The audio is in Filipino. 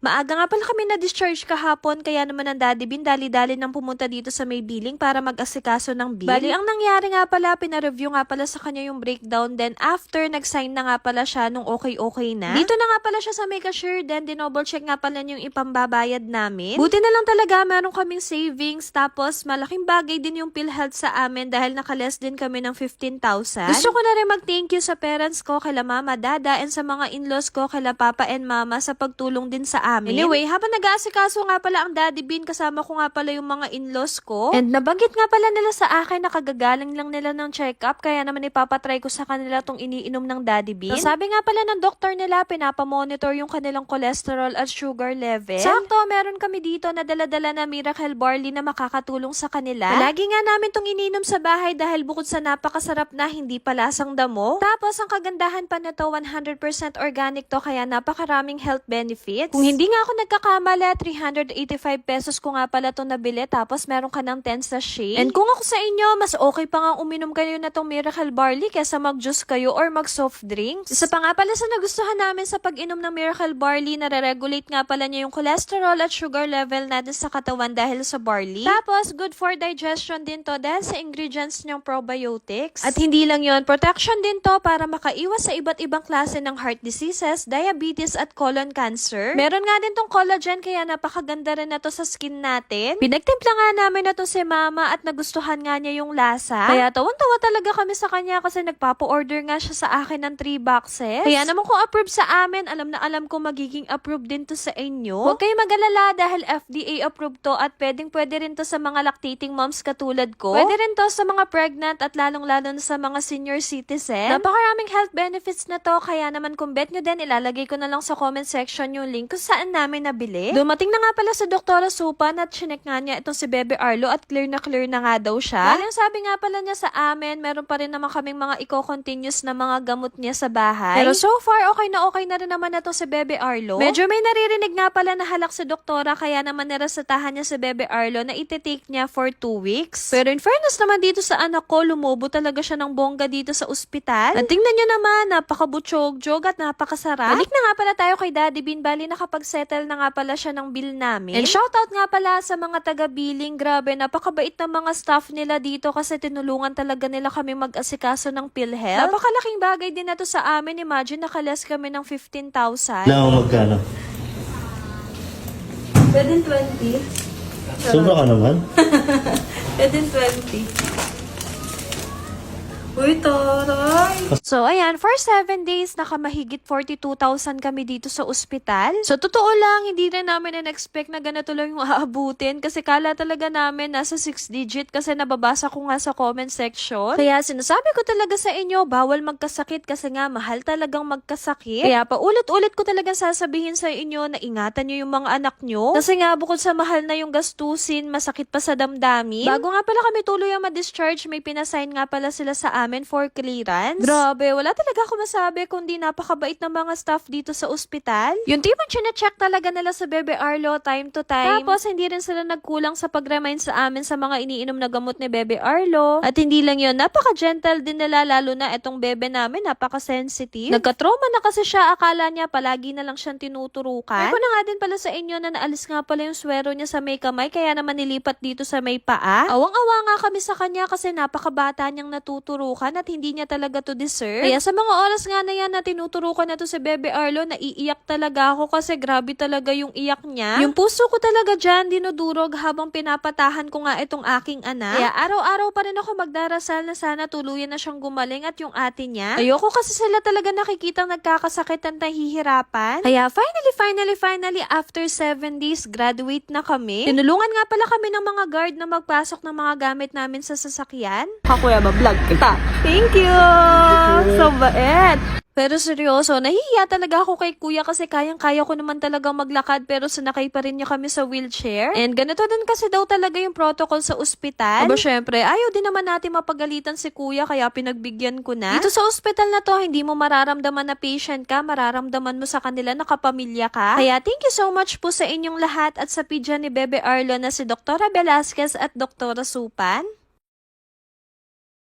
Maaga nga pala kami na-discharge kahapon, kaya naman ang Daddy Bin dali-dali nang pumunta dito sa may billing para mag-asikaso ng bill. Bali, ang nangyari nga pala, pina-review nga pala sa kanya yung breakdown, then after, nag-sign na nga pala siya nung okay-okay na. Dito na nga pala siya sa may cashier, then dinoble check nga pala yung ipambabayad namin. Buti na lang talaga, meron kaming savings, tapos malaking bagay din yung PhilHealth sa amin dahil naka-less din kami ng 15,000. Gusto ko na rin mag-thank you sa parents ko, kila Mama, Dada, and sa mga in-laws ko, kila Papa and Mama sa pagtulong din sa amin. Anyway, habang nag-aasikaso nga pala ang Daddy Bin, kasama ko nga pala yung mga in-laws ko. And nabanggit nga pala nila sa akin na kagagaling lang nila ng check-up, kaya naman ipapatry ko sa kanila tong iniinom ng Daddy Bin. So, sabi nga pala ng doktor nila, pinapamonitor yung kanilang cholesterol at sugar level. Sakto, meron kami dito na dala-dala na Miracle Barley na makakatulong sa kanila. Lagi nga namin tong iniinom sa bahay dahil bukod sa napakasarap na hindi palasang damo. Tapos, ang kagandahan pa na to, 100% organic to, kaya napakaraming health benefits. Kung hindi nga ako nagkakamali, 385 pesos ko nga pala ito nabili, tapos meron ka ng 10 sachet. And kung ako sa inyo, mas okay pa nga uminom kayo na tong Miracle Barley kesa mag-juice kayo or mag-soft drinks. Isa pa nga pala sa nagustuhan namin sa pag-inom ng Miracle Barley, nare-regulate nga pala niya yung cholesterol at sugar level natin sa katawan dahil sa barley. Tapos, good for digestion din to dahil sa ingredients niyang probiotics. At hindi lang yon, protection din to para makaiwas sa iba't ibang klase ng heart diseases, diabetes at colon cancer. Meron nga din tong collagen, kaya napakaganda rin na to sa skin natin. Pinagtimpla nga namin na to si Mama at nagustuhan nga niya yung lasa. Kaya tawang-tawa talaga kami sa kanya kasi nagpapa-order nga siya sa akin ng 3 boxes. Kaya naman kung approve sa amin, alam na alam ko magiging approved din to sa inyo. Huwag kayo mag-alala dahil FDA approved to at pwede rin to sa mga lactating moms katulad ko. Pwede rin to sa mga pregnant at lalong-lalo na sa mga senior citizen. Napakaraming health benefits na to, kaya naman kung bet nyo din, ilalagay ko na lang sa comment section yung link kung saan namin nabili. Dumating na nga pala sa Doktora Supan at chinek nga niya itong si Bebe Arlo at clear na nga daw siya. Dahil sabi nga pala niya sa amin, meron pa rin naman kaming mga eco-continuous na mga gamot niya sa bahay. Pero so far, okay na rin naman na to si Bebe Arlo. Medyo may naririnig nga pala na halak si Doktora, kaya naman niresetahan niya si Bebe Arlo na iti-take niya for 2 weeks. Pero in fairness naman dito sa anak ko, lumobo talaga siya ng bongga dito sa ospital. At tingnan niyo naman, napakabutsog-jog at napakasarap. Balik na nga pala tayo kay Daddy Bin, bali nakapag-settle na nga pala siya ng bill namin. And shoutout nga pala sa mga taga-billing, grabe, napakabait ng mga staff nila dito kasi tinulungan talaga nila kami mag-asikaso ng PhilHealth. Napakalaking bagay din na to sa amin, imagine nakalas kami ng 15,000. Alam mo magkano? Pwede 20. Sobra ka naman. Pwede 20. Uy, taray! So, ayan, for 7 days, nakamahigit 42,000 kami dito sa ospital. So, totoo lang, hindi rin namin na-expect na ganito lang yung aabutin kasi kala talaga namin nasa 6 digit kasi nababasa ko nga sa comment section. Kaya sinasabi ko talaga sa inyo, bawal magkasakit kasi nga mahal talagang magkasakit. Kaya paulit-ulit ko talagang sasabihin sa inyo na ingatan nyo yung mga anak nyo. Kasi nga, bukod sa mahal na yung gastusin, masakit pa sa damdamin. Bago nga pala kami tuloy ang ma-discharge, may pinasign nga pala sila sa amin for clearance. Grabe, wala talaga ako masabi kundi napakabait ng mga staff dito sa ospital. Yung tipong chine-check talaga nila sa Bebe Arlo time to time. Tapos hindi rin sila nagkulang sa pag-remind sa amin sa mga iniinom na gamot ni Bebe Arlo. At hindi lang yun, napaka-gentle din nila, lalo na itong bebe namin, napaka-sensitive. Nagka-trauma na kasi siya, akala niya palagi na lang siyang tinuturukan. Ako na nga din pala sa inyo na naalis nga pala yung swero niya sa may kamay, kaya naman nilipat dito sa may paa. Awang-awa nga kami sa kanya kasi napakabata niyang natuturukan at hindi niya talaga to deserve. Kaya sa mga oras nga na yan na tinuturukan na to si Bebe Arlo, naiiyak talaga ako kasi grabe talaga yung iyak niya. Yung puso ko talaga dyan dinudurog habang pinapatahan ko nga itong aking anak. Kaya araw-araw pa rin ako magdarasal na sana tuluyan na siyang gumaling at yung ate niya. Ayoko kasi sila talaga nakikitang nagkakasakit at nahihirapan. Kaya finally, after 7 days, graduate na kami. Tinulungan nga pala kami ng mga guard na magpasok ng mga gamit namin sa sasakyan. Kuya, ba-vlog kita. Thank you! So bait! Pero seryoso, nahihiya talaga ako kay kuya kasi kayang-kaya ko naman talagang maglakad pero sinakay pa rin niya kami sa wheelchair. And ganito din kasi daw talaga yung protocol sa ospital. Aba syempre, ayaw din naman natin mapagalitan si kuya kaya pinagbigyan ko na. Dito sa ospital na to, hindi mo mararamdaman na patient ka, mararamdaman mo sa kanila na kapamilya ka. Kaya thank you so much po sa inyong lahat at sa pidya ni Bebe Arlo na si Doktora Velasquez at Doktora Supan.